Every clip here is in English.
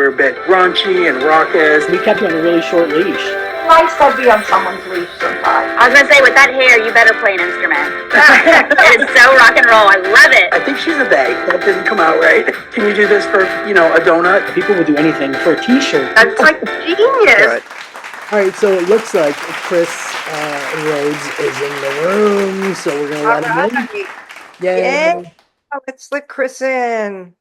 were a bit raunchy and raucous. We kept you on a really short leash. Nice to be on someone's leash sometimes. I was gonna say, with that hair, you better play an instrument. It is so rock and roll. I love it. I think she's a they. That didn't come out right. Can you do this for, a donut? People would do anything for a T-shirt. That's like genius. All right, so it looks like Chris Rhoades is in the room, so we're gonna let him in. Yeah. Oh, let's let Chris in.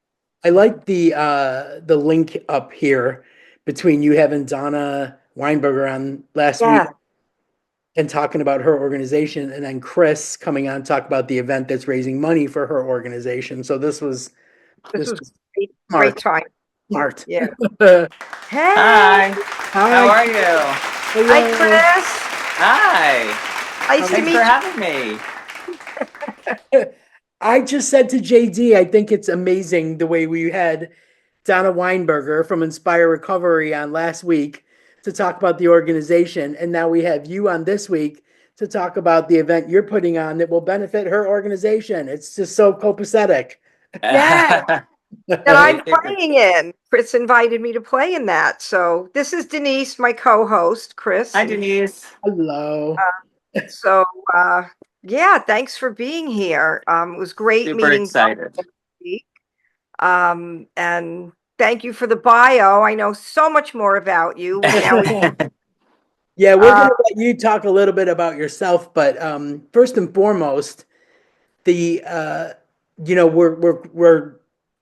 I like the link up here between you having Donna Weinberger on last week and talking about her organization, and then Chris coming on to talk about the event that's raising money for her organization. So this was great time. Smart. Yeah. Hey. Hi. How are you? Hello. Hi, Chris. Hi. Nice to meet you. Thanks for having me. I just said to JD, I think it's amazing the way we had Donna Weinberger from Inspire Recovery on last week to talk about the organization. And now we have you on this week to talk about the event you're putting on that will benefit her organization. It's just so copacetic. Yeah. That I'm playing in. Chris invited me to play in that. So this is Denise, my co-host, Chris. Hi, Denise. Hello. Yeah, thanks for being here. It was great Super meeting. Excited. And thank you for the bio. I know so much more about you. Yeah, we're going to let you talk a little bit about yourself, but first and foremost, we're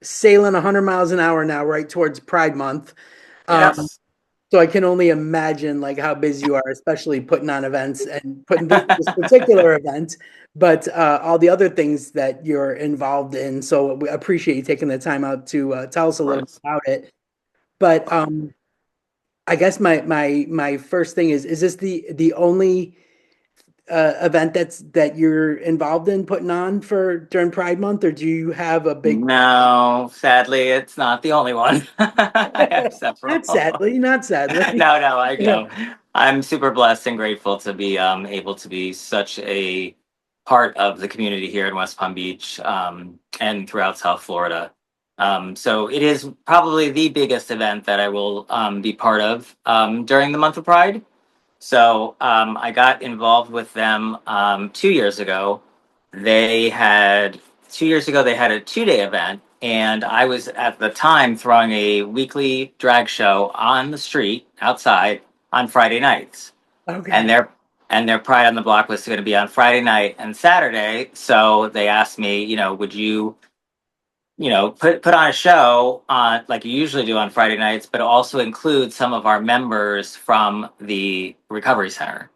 sailing 100 miles an hour now, right towards Pride Month. Yes. So I can only imagine like how busy you are, especially putting on events and putting this particular event, but all the other things that you're involved in. So we appreciate you taking the time out to tell us a little bit about it. But I guess my first thing is this the only event that you're involved in putting on during Pride Month, or do you have a big? No, sadly, it's not the only one. I have several. Not sadly. No, I know. I'm super blessed and grateful to be able to be such a part of the community here in West Palm Beach and throughout South Florida. So it is probably the biggest event that I will be part of during the month of Pride. So I got involved with them 2 years ago. They had a 2-day event, and I was at the time throwing a weekly drag show on the street outside on Friday nights. Okay. And their Pride on the Block was going to be on Friday night and Saturday. So they asked me, would you put on a show on like you usually do on Friday nights, but also include some of our members from the recovery center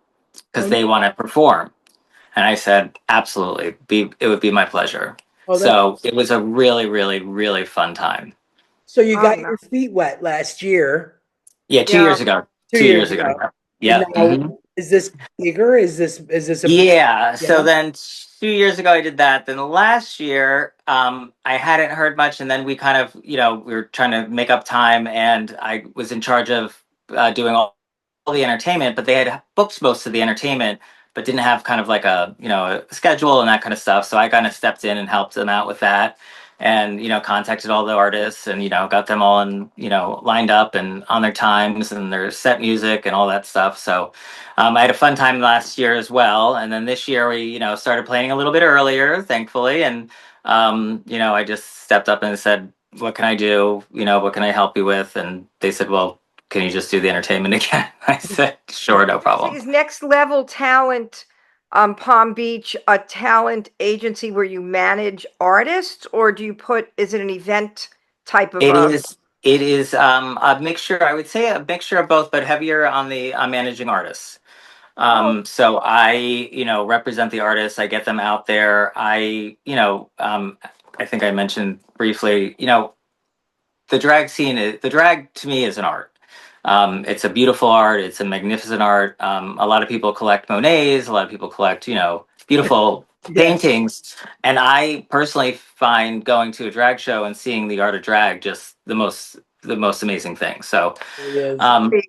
because they want to perform. And I said, absolutely, it would be my pleasure. So it was a really, really, really fun time. So you got your feet wet last year. Yeah, 2 years ago. 2 years ago. Yeah. Is this bigger? Is this So then 2 years ago I did that. Then last year I hadn't heard much, and then we kind of we were trying to make up time, and I was in charge of doing all the entertainment, but they had booked most of the entertainment but didn't have kind of like a schedule and that kind of stuff. So I kind of stepped in and helped them out with that, and contacted all the artists and got them all lined up and on their times and their set music and all that stuff. So I had a fun time last year as well, and then this year we started planning a little bit earlier, thankfully, and I just stepped up and said, what can I do, what can I help you with? And they said, well, can you just do the entertainment again? I said, sure, no problem. Is Next Level Talent Palm Beach a talent agency where you manage artists, or is it an event type of? It is a mixture. I would say a mixture of both, but heavier on the managing artists. So I, represent the artists. I get them out there. I think I mentioned briefly, the drag scene. The drag to me is an art. It's a beautiful art. It's a magnificent art. A lot of people collect Monets. A lot of people collect, beautiful paintings. And I personally find going to a drag show and seeing the art of drag just the most amazing thing. So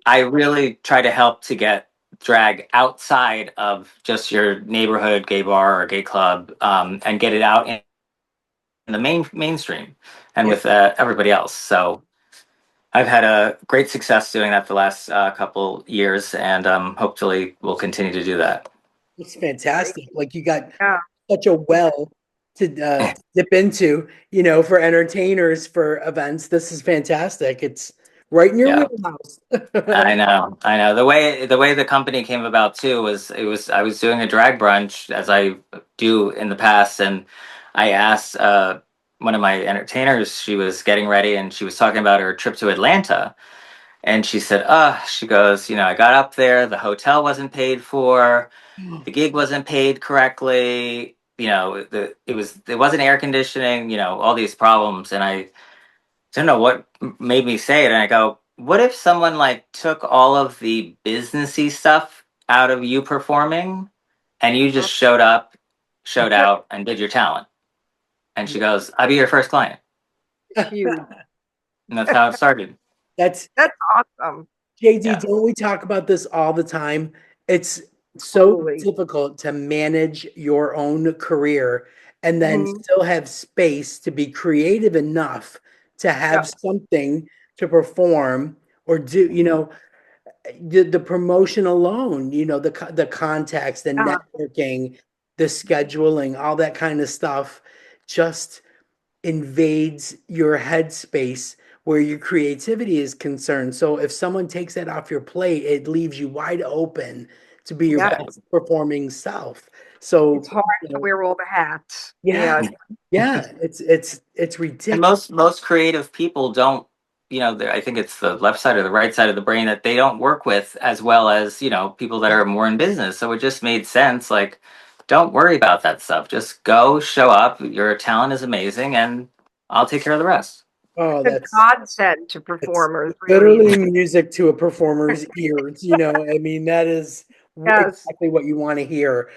I really try to help to get drag outside of just your neighborhood gay bar or gay club, and get it out in the mainstream and with everybody else. So I've had a great success doing that the last couple years, and hopefully we'll continue to do that. It's fantastic. Like you got Yeah. such a well to dip into, for entertainers for events. This is fantastic. It's right in your Yeah. wheelhouse. I know. The way the company came about too was I was doing a drag brunch as I do in the past, and I asked one of my entertainers. She was getting ready, and she was talking about her trip to Atlanta, and she said, she goes, I got up there, the hotel wasn't paid for, the gig wasn't paid correctly, it wasn't air conditioning, all these problems, and I don't know what made me say it. And I go, what if someone like took all of the businessy stuff out of you performing and you just showed up, showed out, and did your talent? And she goes, I'll be your first client. Huge. And that's how it started. That's Awesome. JD, Yeah. don't we talk about this all the time? It's so Totally. difficult to manage your own career and then Mhm. still have space to be creative enough to have something to perform or do, the promotion alone, the contacts, the Yeah. networking, the scheduling, all that kind of stuff just invades your headspace where your creativity is concerned. So if someone takes that off your plate, it leaves you wide open to be your Yeah. best performing self. So, It's hard to wear all the hats. yeah, Yeah. yeah, it's And ridiculous. most creative people don't, I think it's the left side or the right side of the brain that they don't work with as well as, people that are more in business. So it just made sense. Like, don't worry about that stuff. Just go show up. Your talent is amazing, and I'll take care of the rest. Oh, A godsend to it's performers, really. literally music to a performer's ears. I mean, that is Yes. exactly what you want to hear.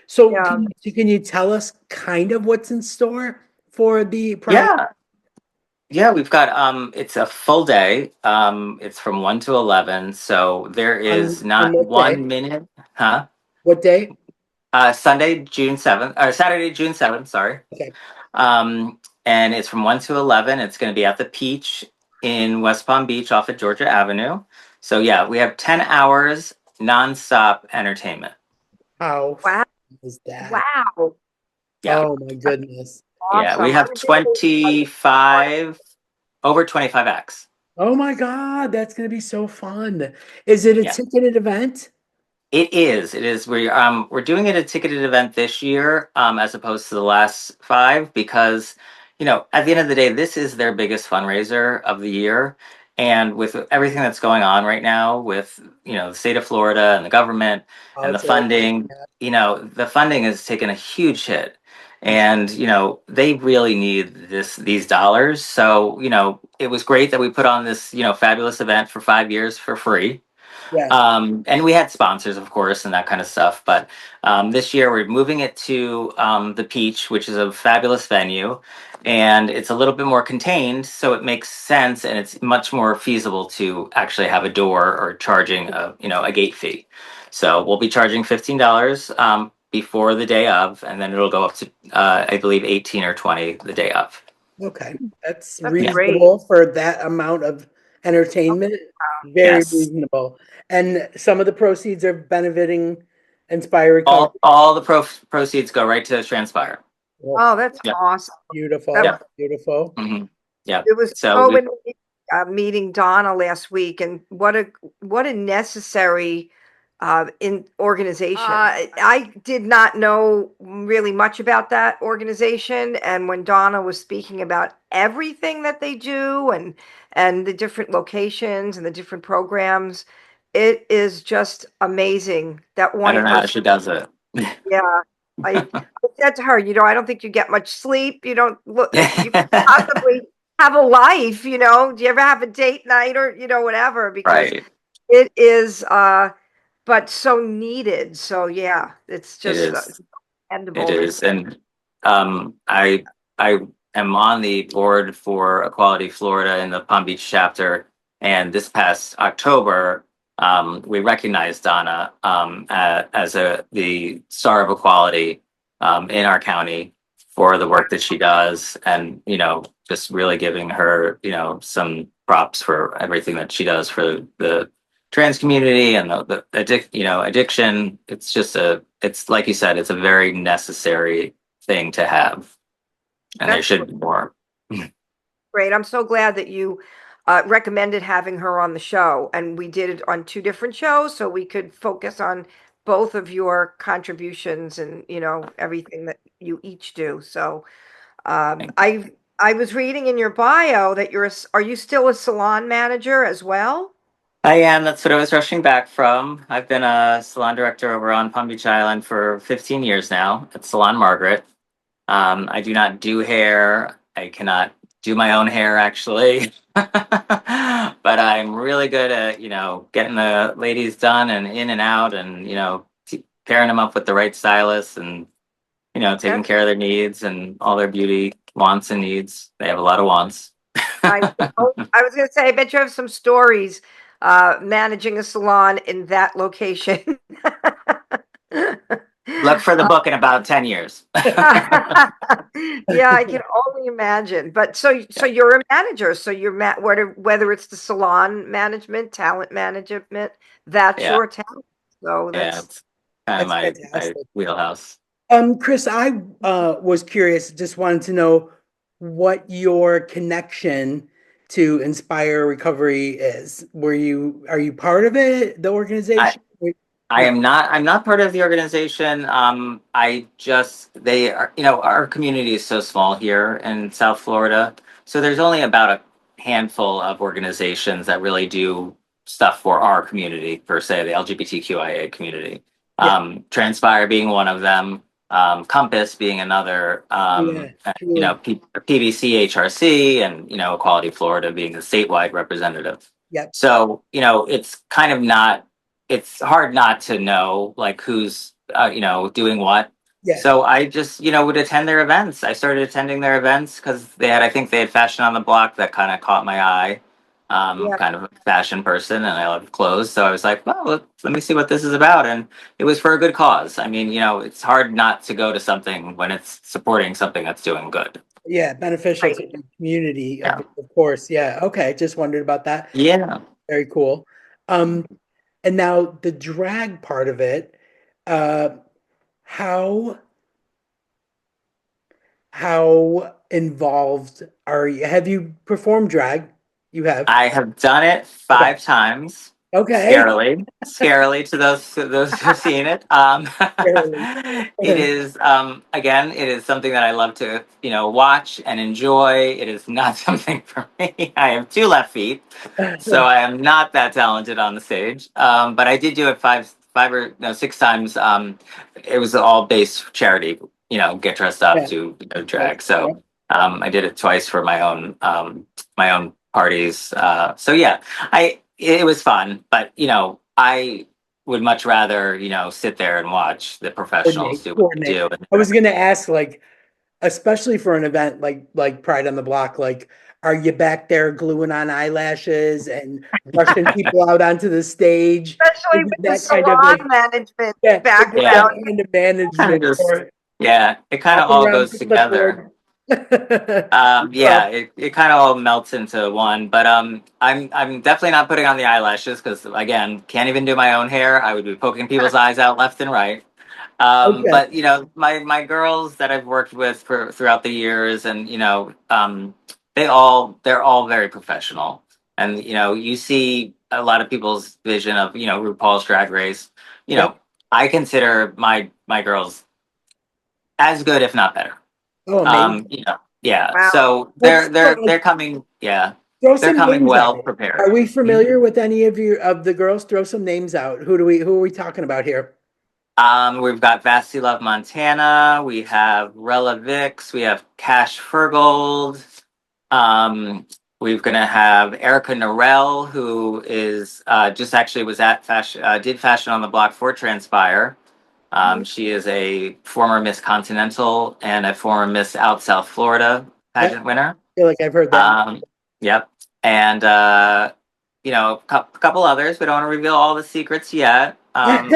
So Yeah. can you tell us kind of what's in store for the Pride Yeah. Yeah, we've got it's a full day. It's from 1 to 11. So there is on not what day? 1 minute, huh? What day? Sunday, June 7th, or Saturday, June 7th, sorry. Okay. And it's from 1 to 11. It's going to be at the Peach in West Palm Beach off of Georgia Avenue. So yeah, we have 10 hours nonstop entertainment. How Wow. fun is that? Wow. Yeah. Oh my goodness. Yeah, Awesome. we have 25 acts. Oh my God, that's gonna be so fun. Is it a Yeah. ticketed event? It is. It is. We're doing it a ticketed event this year, as opposed to the last five, because at the end of the day, this is their biggest fundraiser of the year, and with everything that's going on right now, with the state of Florida and the government and the Politics. funding, the funding has taken a huge hit, and they really need these dollars. So it was great that we put on this fabulous event for 5 years for free. Yeah. And we had sponsors, of course, and that kind of stuff. But this year we're moving it to the Peach, which is a fabulous venue, and it's a little bit more contained, so it makes sense, and it's much more feasible to actually have a door or charging a gate fee. So we'll be charging $15 before the day of, and then it'll go up to I believe 18 or 20 the day of. Okay. That's That's reasonable for that amount of entertainment. Very Yes. reasonable. And some of the proceeds are benefiting Inspire Recovery. All the proceeds go right to Transpire. Oh, that's Yep. awesome. Beautiful. That- Beautiful. Mm-hmm. Yeah. It was So so we- amazing, meeting Donna last week, and what a necessary in organization. I did not know really much about that organization, and when Donna was speaking about everything that they do and the different locations and the different programs, it is just amazing that I one don't know how person. she does it. Yeah, I said to her, I don't think you get much sleep. You don't look. You could possibly have a life. Do you ever have a date night or whatever? Because Right. it is, but so needed. So yeah, it's It just is. dependable. It is. And I am on the board for Equality Florida in the Palm Beach chapter. And this past October, we recognized Donna as the star of equality in our county for the work that she does, and just really giving her some props for everything that she does for the trans community and addiction. It's like you said, it's a very necessary thing to have, and there That's should be more. great. I'm so glad that you recommended having her on the show, and we did it on two different shows so we could focus on both of your contributions and everything that you each do. So I was reading in your bio that are you still a salon manager as well? I am. That's what I was rushing back from. I've been a salon director over on Palm Beach Island for 15 years now at Salon Margaret. I do not do hair. I cannot do my own hair, actually. But I'm really good at, getting the ladies done and in and out, and, pairing them up with the right stylist, and, taking That's care of their needs and all their beauty wants and needs. They have a lot of wants. I was going to say, I bet you have some stories managing a salon in that location. Look for the book in about 10 years. Yeah, I can only imagine. But so you're a manager. So you're whether it's the salon management, talent management, that's Yeah. your talent. So Yeah, that's it's kind of my fantastic. wheelhouse. Chris, I was curious, just wanted to know what your connection to Inspire Recovery is. Are you part of it, the organization? I'm not part of the organization. They are, our community is so small here in South Florida. So there's only about a handful of organizations that really do stuff for our community, per se, the LGBTQIA community. Yeah. Transpire being one of them, Compass being another, Yeah, truly. PBC, HRC, and, Equality Florida being the statewide representative. Yep. So, it's kind of not, it's hard not to know like who's doing what. Yeah. So I just would attend their events. I started attending their events because I think they had Fashion on the Block that kind of caught my eye. Yeah. Kind of a fashion person, and I love clothes, so I was like, well, let me see what this is about, and it was for a good cause. I mean, it's hard not to go to something when it's supporting something that's doing good. Yeah, beneficial to Right. the community, Yeah. of course. Yeah. Okay. Just wondered about that. Yeah. Very cool. And now the drag part of it, how involved are you? Have you performed drag? You have. I have done it 5 times. Okay. Scarily to those who've seen it. It is again, it is something that I love to watch and enjoy. It is not something for me. I have 2 left feet, so I am not that talented on the stage. But I did do it 6 times. It was all based charity. Get dressed up to drag. So I did it twice for my own parties. So yeah, it was fun, but I would much rather sit there and watch the professionals do what they do. I was going to ask, like, especially for an event like Pride on the Block, like, are you back there gluing on eyelashes and rushing people out onto the stage? Especially with the salon management background. Kind of management. It kind of all goes together. It kind of all melts into one, but I'm definitely not putting on the eyelashes because, again, can't even do my own hair. I would be poking people's eyes out left and right. But my girls that I've worked with throughout the years, and they're all very professional, and you see a lot of people's vision of RuPaul's Drag Race. I consider my girls as good, if not better. Oh, amazing. Wow. So they're coming. Yeah, they're coming well prepared. Are we familiar with any of the girls? Throw some names out. Who are we talking about here? We've got Vasty Love Montana. We have Rella Vix. We have Cash Furgold. We're gonna have Erica Norell, who is just actually was at did Fashion on the Block for Transpire. She is a former Miss Continental and a former Miss Out South Florida pageant winner. I feel like I've heard that. Yep. And a couple others. We don't want to reveal all the secrets yet. I've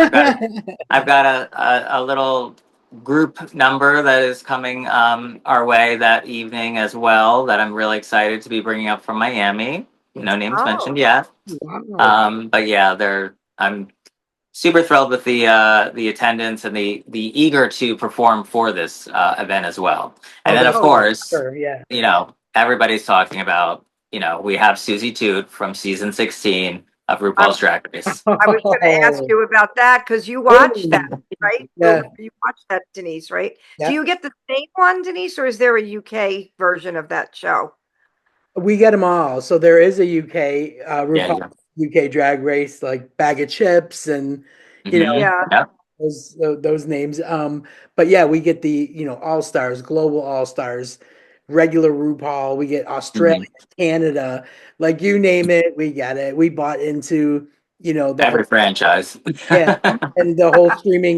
got a little group number that is coming our way that evening as well that I'm really excited to be bringing up from Miami. No names Oh. mentioned yet. Wow. But yeah, I'm super thrilled with the attendance and the eager to perform for this event as well. And then of course, Sure, yeah. everybody's talking about, we have Susie Toot from season 16 of RuPaul's Drag Race. I was going to ask you about that because you watched that, right? Yeah. You watched that, Denise, right? Yeah. Do you get the same one, Denise, or is there a UK version of that show? We get them all. So there is a UK RuPaul Yeah. UK Drag Race, like Bag of Chips, and you know Yeah. those names. But yeah, we get the All Stars, Global All Stars, regular RuPaul. We get Australia, Canada, like you name it, we get it. We bought into the Every whole franchise. yeah, and the whole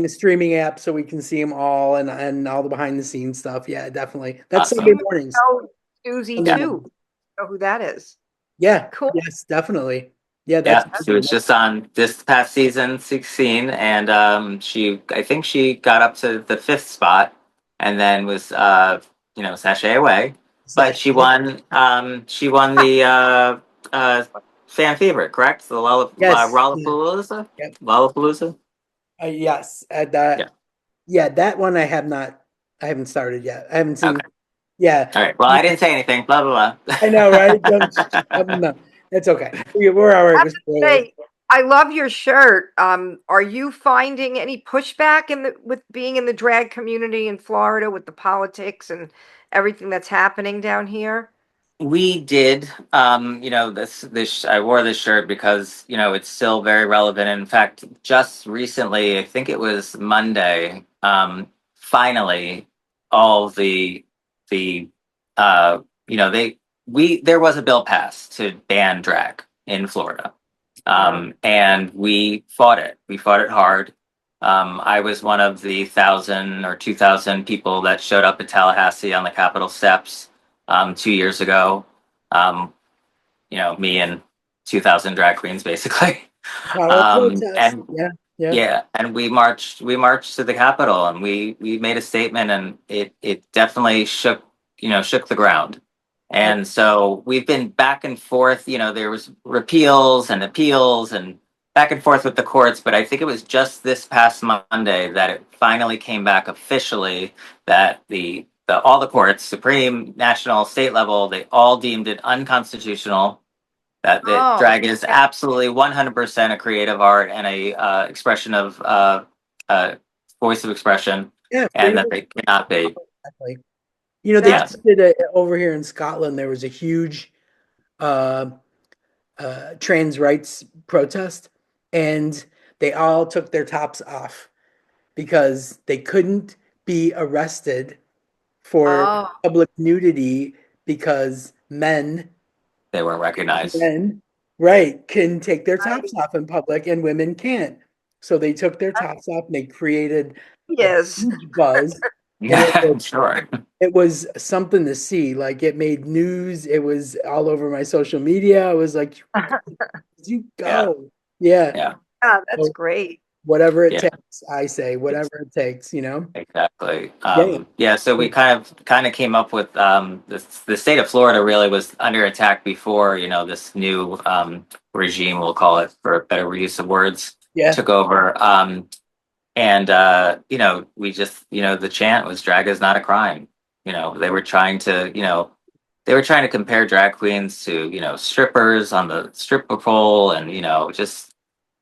streaming app, so we can see them all and all the behind the scenes stuff. Yeah, definitely. That's Awesome. Sunday mornings. Oh, Susie Sunday too. mornings. Know who that is? Yeah. Cool. Yes, definitely. Yeah, Yeah, that's she was just on this past season 16, and I think she got up to the 5th spot, and then was sashay away. But she won. She won the fan favorite, correct? The Yes. Lollapalooza. Yep. Lollapalooza. Yes. Yeah, that one I haven't started yet. I haven't seen. Okay. Yeah. All right. Well, I didn't say anything. Blah blah blah. I know, right? No, it's okay. We're all right I have with to spoilers. say, I love your shirt. Are you finding any pushback with being in the drag community in Florida with the politics and everything that's happening down here? We did. I wore this shirt because it's still very relevant. In fact, just recently, I think it was Monday. Finally, all the there was a bill passed to ban drag in Florida, and we fought it. We fought it hard. I was one of the 1,000 or 2,000 people that showed up at Tallahassee on the Capitol steps 2 years ago. Me and 2,000 drag queens, basically. And Yeah. and we marched to the Capitol, and we made a statement, and it definitely shook the ground. And so we've been back and forth. There was repeals and appeals and back and forth with the courts, but I think it was just this past Monday that it finally came back officially that all the courts, Supreme, national, state level, they all deemed it unconstitutional. That drag is absolutely 100% a creative art and a expression of voice of expression, Yeah. and that they cannot be. Exactly. They just did it over here in Scotland. There was a huge trans rights protest, and they all took their tops off because they couldn't be arrested for public nudity because They weren't recognized. men, right, can take their tops off in public and women can't. So they took their tops off and they created a huge buzz. And Sure. it was something to see. Like, it made news. It was all over my social media. I was like, you go. Yeah. Yeah. That's great. Whatever it takes, I say, whatever it takes, Exactly. So we kind of came up with the state of Florida really was under attack before this new regime, we'll call it for a better use of words, took over. We just the chant was drag is not a crime. They were trying to compare drag queens to strippers on the stripper pole, and just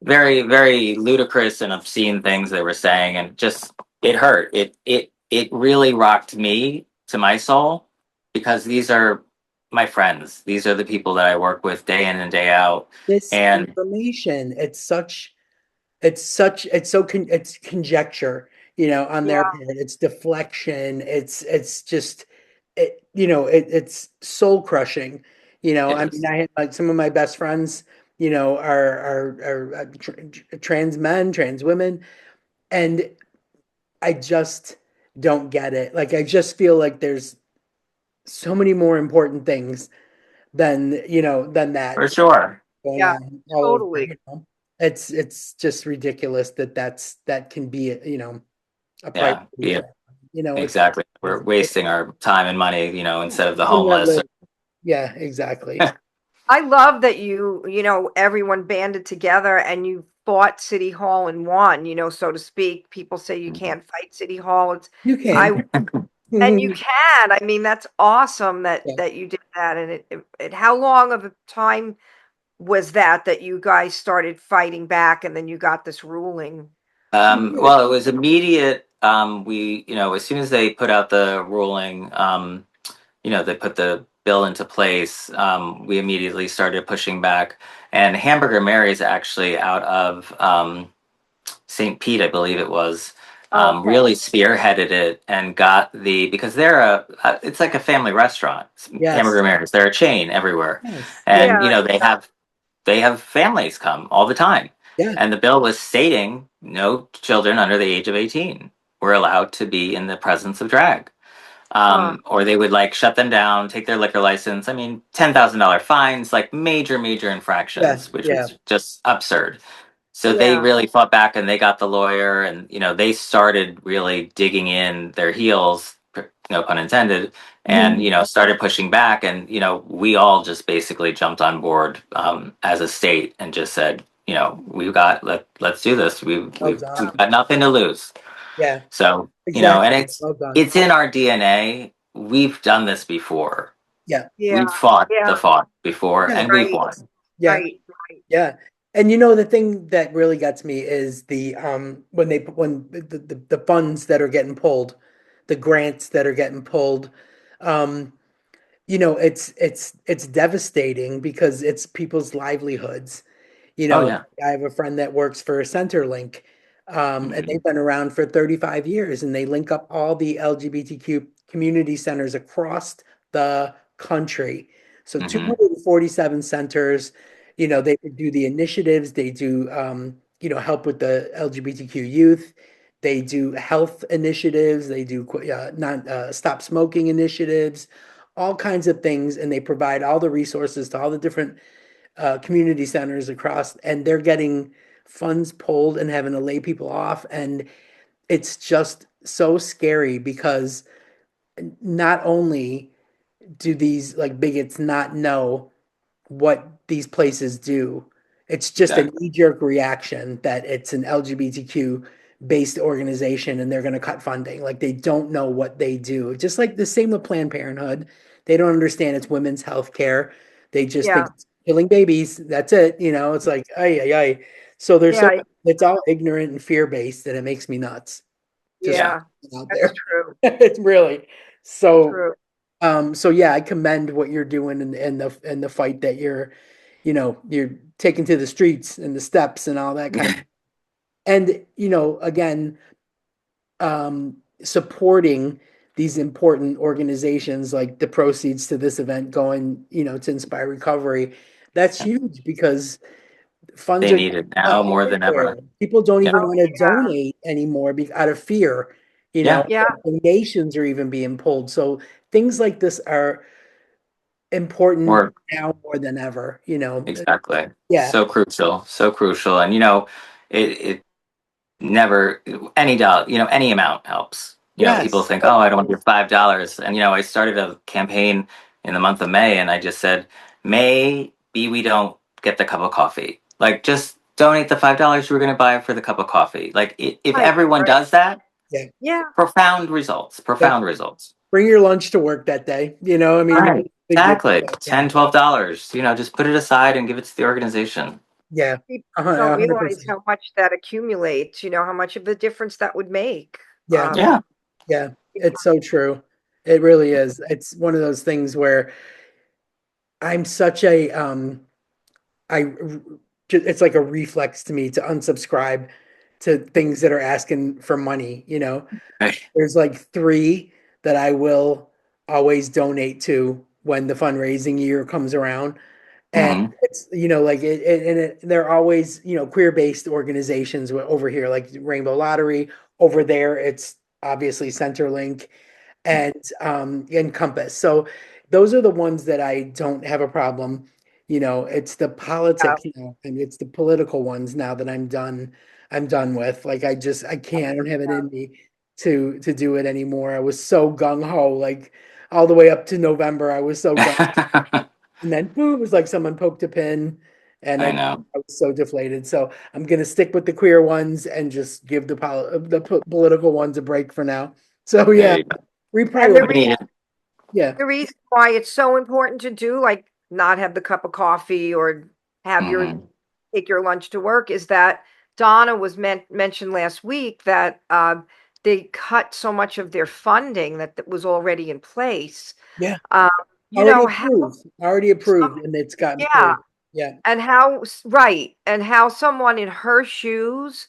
very, very ludicrous and obscene things they were saying, and just it hurt. It really rocked me to my soul, because these are my friends. These are the people that I work with day in and day out. This And information, it's conjecture, on their part. It's deflection. It's just it's soul crushing. I mean, I had some of my best friends, are trans men, trans women, and I just don't get it. Like, I just feel like there's so many more important things than that for sure. going Yeah, on all over, totally. It's just ridiculous that can be, a Yeah, priority yeah, for, you know, exactly. We're it's wasting our time and money, instead of the somewhere homeless. live. Yeah, exactly. I love that everyone banded together and you fought City Hall and won, so to speak. People say you can't fight City Hall. You I can. and you can. I mean, that's awesome that Yeah. that you did that. And how long of a time was that you guys started fighting back and then you got this ruling? Well, it was immediate. As soon as they put out the ruling, they put the bill into place, we immediately started pushing back. And Hamburger Mary's actually out of St. Pete, I believe it was, Okay. really spearheaded it and got because they're it's like a family restaurant. Yes. Hamburger Mary's, they're a chain everywhere, Yes. and Yeah. they have families come all the time. Yeah. And the bill was stating no children under the age of 18 were allowed to be in the presence of drag. Huh. Or they would like shut them down, take their liquor license. I mean, $10,000 fines, like major, major Yeah. infractions, which Yeah. was just absurd. So they Yeah. really fought back and they got the lawyer, and they started really digging in their heels, no pun intended, and Mhm. started pushing back, and we all just basically jumped on board as a state and just said, let's do this. Well We've done. got nothing to lose. Yeah. So and Exactly. it's Well done. it's in our DNA. We've done this before. Yeah. Yeah. We've fought Yeah. the fought before, Yeah. and we've Right. won. Yeah. Right. Yeah. And the thing that really gets me is the when the funds that are getting pulled, the grants that are getting pulled, um, it's devastating because it's people's livelihoods. Oh yeah. I have a friend that works for Centerlink, and Hmm. they've been around for 35 years, and they link up all the LGBTQ community centers across the country. So Hmm. 247 centers, they do the initiatives, they do, help with the LGBTQ youth. They do health initiatives, they do non stop smoking initiatives, all kinds of things, and they provide all the resources to all the different community centers across, and they're getting funds pulled and having to lay people off. And it's just so scary because not only do these like bigots not know what these places do. It's just a Exactly. knee-jerk reaction that it's an LGBTQ based organization and they're going to cut funding. Like they don't know what they do. Just like the same with Planned Parenthood. They don't understand it's women's health care. They just Yeah. think it's killing babies. That's it. It's like, ay, ay, ay. So they're so, Yeah. it's all ignorant and fear based that it makes me nuts. Just Yeah. Yeah. out That's there. true. It's really so. True. So yeah, I commend what you're doing and the fight that you're taking to the streets and the steps and all that kind of, and again, supporting these important organizations like the proceeds to this event going, to Inspire Recovery. That's huge because funds They are need it up now more than everywhere. ever. People don't Yeah. even Oh want to yeah. donate anymore out of fear. Yeah. Yeah. Donations are even being pulled. So things like this are important More now more than ever. exactly. Yeah. So crucial. So crucial. And it never any dollar, any amount helps. People Yes. think, oh, I don't want your $5. And I started a campaign in the month of May, and I just said, maybe we don't get the cup of coffee. Like, just donate the $5 you were going to buy for the cup of coffee. Like, if Right. everyone Right. does that, Yeah. Yeah. profound results. Yep. Profound results. Bring your lunch to work that day. I mean, Right. big deal. Exactly. Yeah. $10, $12. Just put it aside and give it to the organization. Yeah. People don't realize 100%. how much that accumulates, how much of a difference that would make. Yeah. Yeah. Yeah. It's so true. It really is. It's one of those things where I'm such a I it's like a reflex to me to unsubscribe to things that are asking for money. Right. There's like three that I will always donate to when the fundraising year comes around. And Hmm. it's, like they're always, queer-based organizations over here, like Rainbow Lottery. Over there, it's obviously Centerlink and Encompass. So those are the ones that I don't have a problem. It's the Yeah. politics now, and it's the political ones now that I'm done with. Like I can't, I don't have it in me. to do it anymore. I was so gung ho, like all the way up to November. I was so gung, and then boom, it was like someone poked a pin, and I I know. was so deflated. So I'm gonna stick with the queer ones and just give the political ones a break for now. So There yeah, you go. And reprioritize. We need it. Yeah, the reason why it's so important to do, like, not have the cup of coffee or have your Mhm. take your lunch to work, is that Donna was mentioned last week that they cut so much of their funding that was already in place. yeah, Um, you already know how approved, already approved, and it's gotten yeah, paid. Yeah, and how right, and how someone in her shoes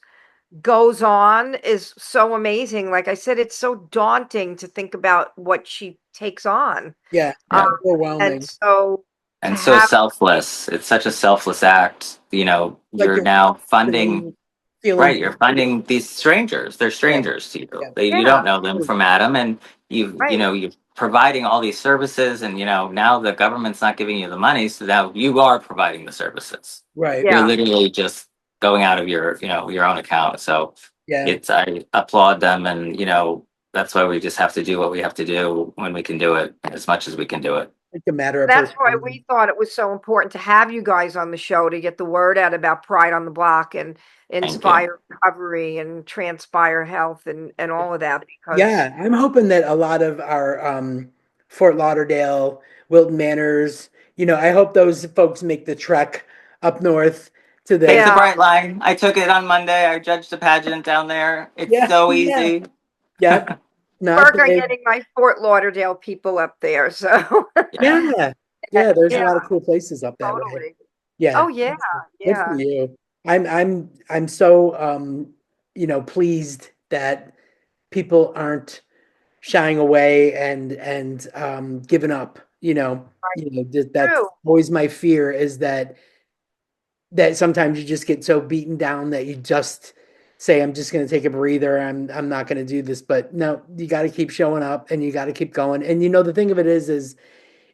goes on is so amazing. Like I said, it's so daunting to think about what she takes on. yeah, Um, Yeah. and overwhelming. so to And so have, selfless. It's such a selfless act. Like You're you're now funding. constantly feeling. Right, you're finding these strangers. They're Yeah, strangers to you. yeah, You yeah, don't know them from Adam, and right, you're providing all these services, and now the government's not giving you the money, so now you are providing the services. right. You're yeah. literally just going out of your own account. So Yeah, I applaud them, and that's why we just have to do what we have to do when we can do it, as much as we can do it. it's a matter of That's why perspective. we thought it was so important to have you guys on the show to get the word out about Pride on the Block and Thank you. Inspire Recovery and Transpire Health and all of that, because Yeah, I'm hoping that a lot of our Fort Lauderdale, Wilton Manors, I hope those folks make the trek up north to Take the. the yeah, bright line. I took it on Monday. I judged a pageant down there. It's Yeah, so yeah, easy. yep. Not work on big. getting my Fort Lauderdale people up there. So Yeah. Yeah, yeah. There's a yeah, lot of cool places up that way. totally. Yeah, Oh yeah, good for yeah, you. I'm so pleased that people aren't shying away and giving up. That's true. always my fear is that sometimes you just get so beaten down that you just say, I'm just going to take a breather. I'm not going to do this. But no, you got to keep showing up and you got to keep going. And the thing of it is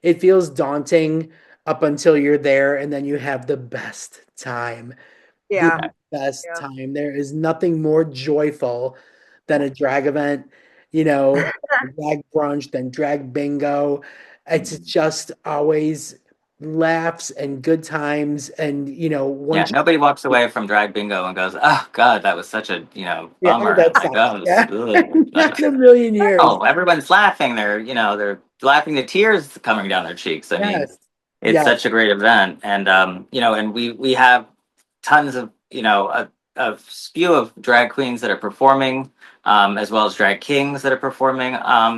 it feels daunting up until you're there, and then you have the best time. The Yeah, best yeah. time. There is nothing more joyful than a drag event, drag brunch, than drag bingo. It's just always laughs and good times. And, Yeah, once nobody walks away from drag bingo and goes, "Oh God, that was such a yeah, bummer." that Like, sucks. oh, Yeah. ugh. Not in a million years. Oh, everyone's laughing. They're laughing. The tears coming down their cheeks. I mean, Yes. it's Yes. such a great event, and and we have tons of a spew of drag queens that are performing, as well as drag kings that are performing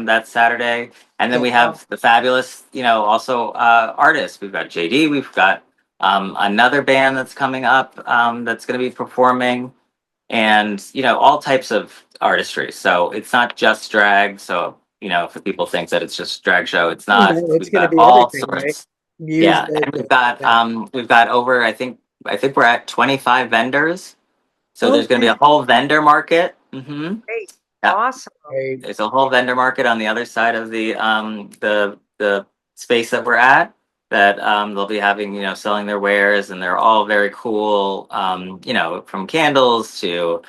that Saturday, and then Yeah. we have the fabulous also artists. We've got JD. We've got another band that's coming up that's going to be performing, and all types of artistry. So it's not just drag. So if people think that it's just drag show, it's Oh, not. no, it's We've going to got be all everything, right? sorts. Music. Yeah, and Yeah. we've got over, I think we're at 25 vendors. So there's going to be Okay. a whole vendor market. Great, Yeah, awesome. Great. there's a whole vendor market on the other side of the space that we're at, that they'll be having, selling their wares, and they're all very cool. From candles to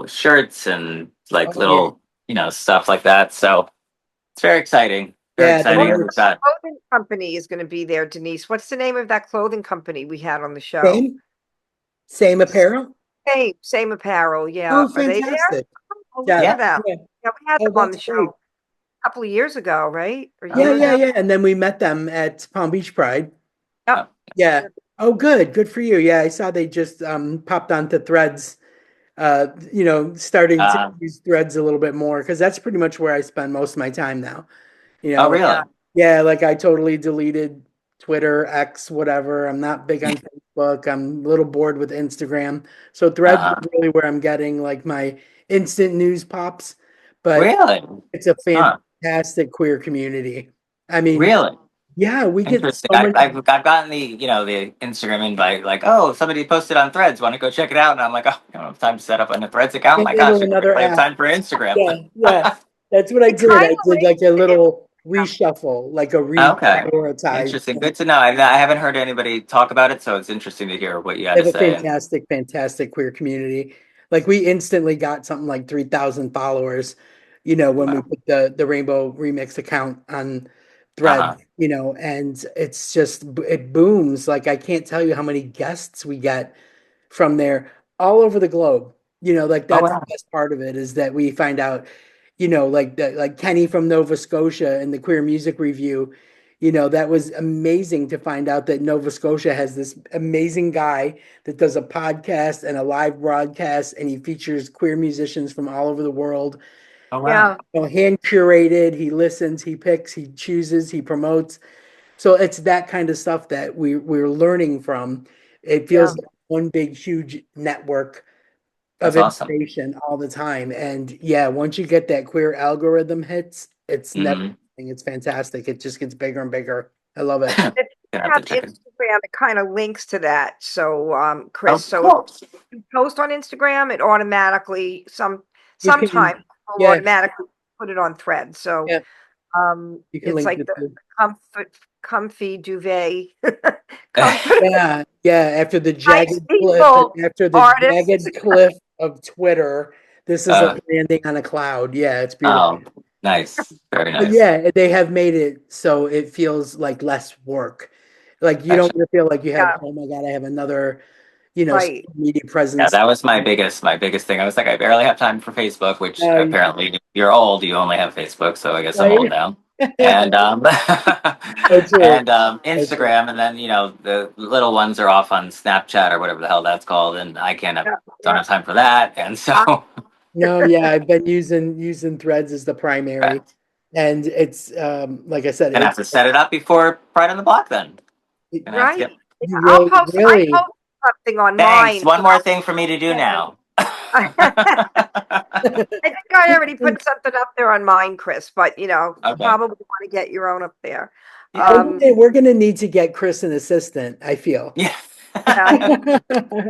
shirts and like Oh, yeah. little stuff like that. So it's very exciting. Very Yeah. The exciting. What And we've merch. got clothing company is going to be there, Denise? What's the name of that clothing company we had on the show? Same apparel. Same apparel. Yeah, Oh, are they there? fantastic. Oh, look Yeah. at yeah. them. Yeah. Yeah, we had Oh, them on that's the show great. a couple of years ago, right? Or a Oh Yeah, year yeah, ago. yeah. yeah. And then we met them at Palm Beach Pride. Oh, Yep. Yeah. Oh, good. Good for you. Yeah, I saw they just popped onto Threads. Starting to uh, use Threads a little bit more because that's pretty much where I spend most of my time now. oh Like, Yeah. really? yeah, like I totally deleted Twitter, X, whatever. I'm not big on Facebook. I'm a little bored with Instagram. So Threads Uh-huh. is really where I'm getting like my instant news pops. But Really? it's a Huh. fantastic queer community. I mean, Really? yeah, we get Interesting. so many. I've gotten the Instagram invite, like, oh, somebody posted on Threads, want to go check it out, and I'm like, oh, I don't have time to set up on a Threads account. Can't My gosh, handle I another barely have app. time for Instagram. Yeah, yeah. That's what I I did. kind I of did like like a it. little reshuffle, like a Okay, reprioritize. interesting. Good to know. I haven't heard anybody talk about it, so it's interesting to hear what you had They to have a say. And fantastic queer community. Like we instantly got something like 3,000 followers, when we Wow. put the Rainbow Remix account on Uh-huh. Threads, and it's just it booms. Like I can't tell you how many guests we get from there all over the globe. Like Oh that's the wow. best part of it is that we find out, like Kenny from Nova Scotia and the Queer Music Review, that was amazing to find out that Nova Scotia has this amazing guy that does a podcast and a live broadcast, and he features queer musicians from all over the world. Oh wow. Yeah. Hand curated, he listens, he picks, he chooses, he promotes. So it's that kind of stuff that we're learning from. It Yeah. feels like one big, huge network of That's awesome. information all the time. And yeah, once you get that queer algorithm hits, it's never Mm-hmm. ending. It's fantastic. It just gets bigger and bigger. I love it. If Gonna you have to have check it. Instagram, it kind of links to that. So, Oh, Chris, so if cool. you post on Instagram, it automatically You can, sometimes will yeah, automatically put it on Thread. So, yeah, you can it's link like it the to. comfy duvet, comfort. Yeah, yeah. Nice people, After the artists. jagged cliff of Twitter, this is Uh, like landing on a cloud. Yeah, it's beautiful. oh, nice. Very But nice. yeah, they have made it so it feels like less work. Like you don't Gotcha. really feel like you have, Yeah, oh my God, I have another, right. social media Yeah, presence. that was my biggest thing. I was like, I barely have time for Facebook, which Uh, apparently if you're old, you only have Facebook, so I guess I'm old right? now. And So true. and So true. Instagram, and then the little ones are off on Snapchat or whatever the hell that's called, and I can't have Yeah, don't yeah. have time for that. And Uh, so No, yeah, I've been using Threads as the primary, and it's like I said, gonna have to set it up before Pride on the Block. Then gonna have to Right. get. Yeah, you I'll really, post. I really. post something on Thanks. mine. One more thing for me to do Yeah. now. I think I already put something up there on mine, Chris, but you Okay. probably want to get your own up there. Yeah. We're gonna need to get Chris an assistant, I feel. Yeah. Yeah.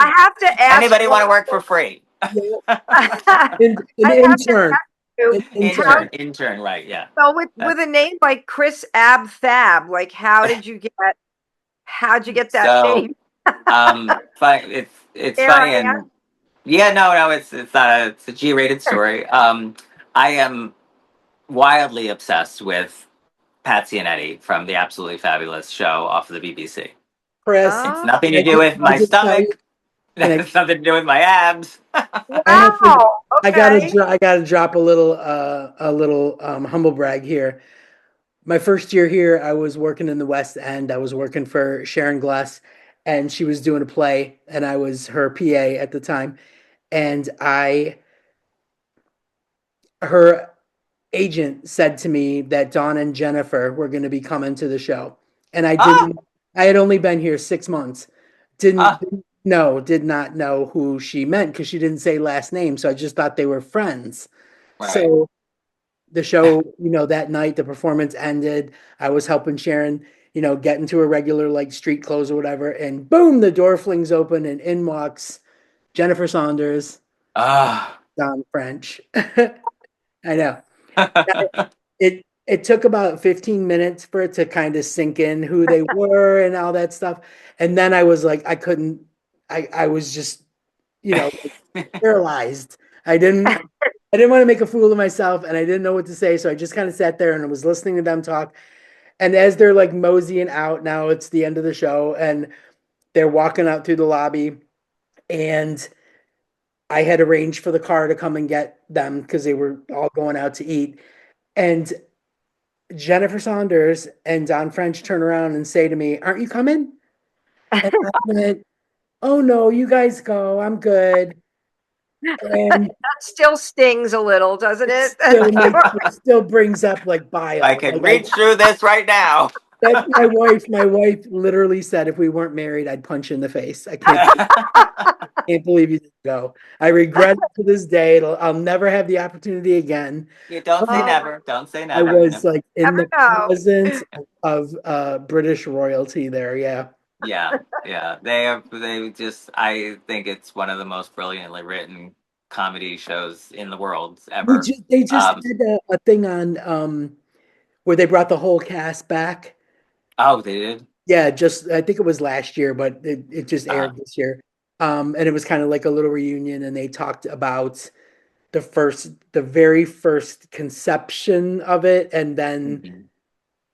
I have to ask Anybody want one. to work for free? Yeah, I an have to intern, ask you an how. intern. Intern, right? Yeah. So with That's a name like Chris Ab Fab, like how'd you get that so. name? Fine. It's There funny, I am. and yeah, no, it's not it's a G-rated story. I am wildly obsessed with Patsy and Eddie from the Absolutely Fabulous show off of the BBC. Chris, It's Oh, nothing can to do with I my just tell you? stomach. Can It's nothing to do with my abs. I have to, wow. Okay. I gotta drop a little humble brag here. My first year here, I was working in the West End. I was working for Sharon Glass, and she was doing a play, and I was her PA at the time. And her agent said to me that Dawn and Jennifer were going to be coming to the show, and Ah, I had only been here 6 months. Didn't ah, did not know who she meant because she didn't say last name, so I just thought they were friends. right. So the show, that night the performance ended. I was helping Sharon, get into her regular like street clothes or whatever, and boom, the door flings open and in walks Jennifer Saunders, Ah. Don French. I know. It took about 15 minutes for it to kind of sink in who they were and all that stuff. And then I was like, I couldn't, I was just, paralyzed. I didn't want to make a fool of myself and I didn't know what to say. So I just kind of sat there and I was listening to them talk. And as they're like moseying out, now it's the end of the show and they're walking out through the lobby. And I had arranged for the car to come and get them because they were all going out to eat. And Jennifer Saunders and Don French turn around and say to me, "Aren't you coming?" And I went, "Oh no, you guys go. I'm good." And That still stings a little, doesn't it? it still brings up like I bile. can Like reach through this right now. that's my wife. My wife literally said if we weren't married, I'd punch you in the face. Can't believe you didn't go. I regret it to this day. I'll never have the opportunity again. You don't say Oh, never. Don't say I never. was like in never the know. presence of British royalty there. Yeah. Yeah, yeah. They just I think it's one of the most brilliantly written comedy shows in the world ever. They just Um, had a thing on where they brought the whole cast back. oh, they did. Yeah, just I think it was last year, but it just Uh, aired this year. And it was kind of like a little reunion, and they talked about the very first conception of it, and then Mhm.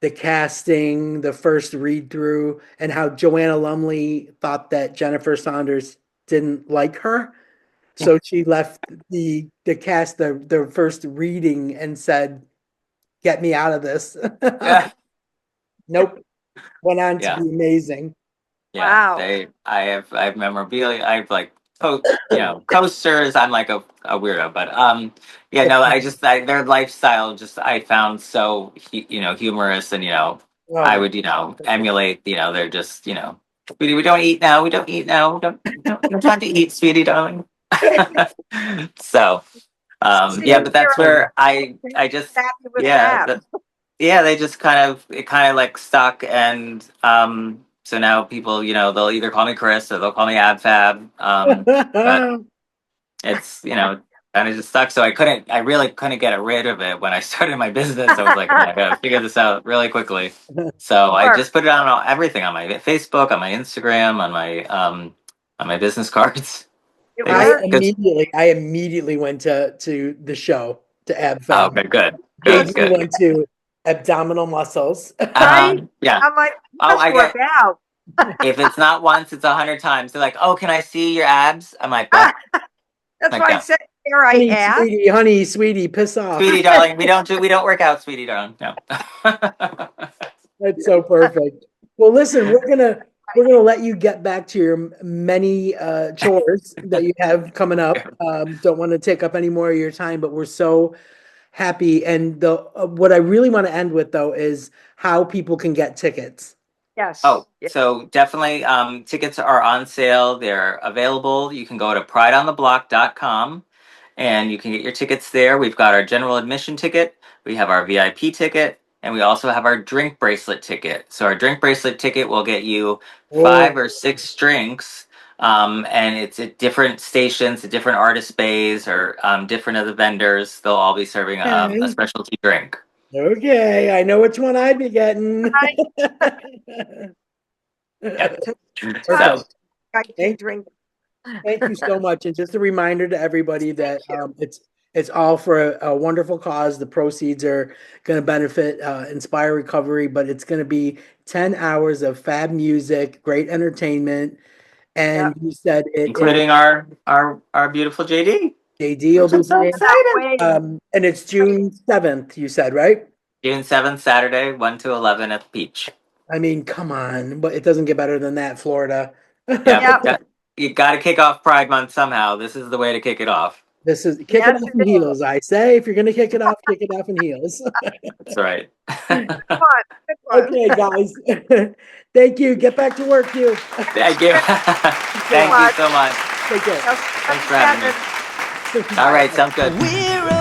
the casting, the first read through, and how Joanna Lumley thought that Jennifer Saunders didn't like her. So she left the cast the first reading and said, "Get me out of this." Yeah. Nope. Went on to Yeah. be amazing. Yeah, Wow. I have memorabilia. I have like coasters. I'm like a weirdo, but yeah, no, their lifestyle just I found so humorous, and I Oh, would emulate. They're just sweetie, we don't eat now. We don't eat now. We don't time to eat, sweetie, darling. So yeah, but that's where I just Happy with yeah that. yeah, they just kind of like stuck, and so now people, they'll either call me Chris or they'll call me Ab Fab. But it's kind of just stuck. So I really couldn't get rid of it when I started my business. I was like, I gotta figure this out really quickly. So I Sure. just put it on everything, on my Facebook, on my Instagram, on my business cards. It They I just, worked. cause, immediately went to the show to Ab oh, Fab. okay, good, JD good, good. went to abdominal muscles. Right? Yeah. I'm like, Oh, must I work get. out. If it's not once, it's 100 times. They're like, "Oh, can I see your abs?" I'm like, "What?" That's Like, why I no, said, dare I ask? Honey, sweetie, piss off. sweetie, darling, we don't work out, sweetie, darling. No. That's so perfect. Well, listen, we're gonna let you get back to your many chores that you have coming up. Don't want to take up any more of your time, but we're so happy. And the what I really want to end with though is how people can get tickets. Yes. Oh, Yeah. so definitely, tickets are on sale. They're available. You can go to prideontheblock.com and you can get your tickets there. We've got our general admission ticket, we have our VIP ticket, and we also have our drink bracelet ticket. So our drink bracelet ticket will get you Oh, 5 or 6 drinks, and it's at different stations, at different artist bays, or different of the vendors. They'll all be serving a okay. specialty drink. Okay, I know which one I'd be getting. Yeah. So, Perfect. I do Thank drink. Thank you so much. And just a reminder to everybody that it's all for a wonderful cause. The proceeds are going to benefit Inspire Recovery, but it's going to be 10 hours of fab music, great entertainment. And Yep. you said it is including our beautiful JD, JD will which be I'm so playing. excited. Wait. And it's June 7th, you said, right? June 7th, Saturday, 1 to 11 at the beach. I mean, come on, but it doesn't get better than that, Florida. Yeah, Yep. you got to kick off Pride Month somehow. This is the way to kick it off. This is kick it Yes, off it in is. heels. I say, if you're going to kick it off in heels. That's right. Good one. Okay, guys. Thank you. Get back to work, you. Thank you. Thank you much. so much. Take care. Thanks for having me. All right, sounds good. We're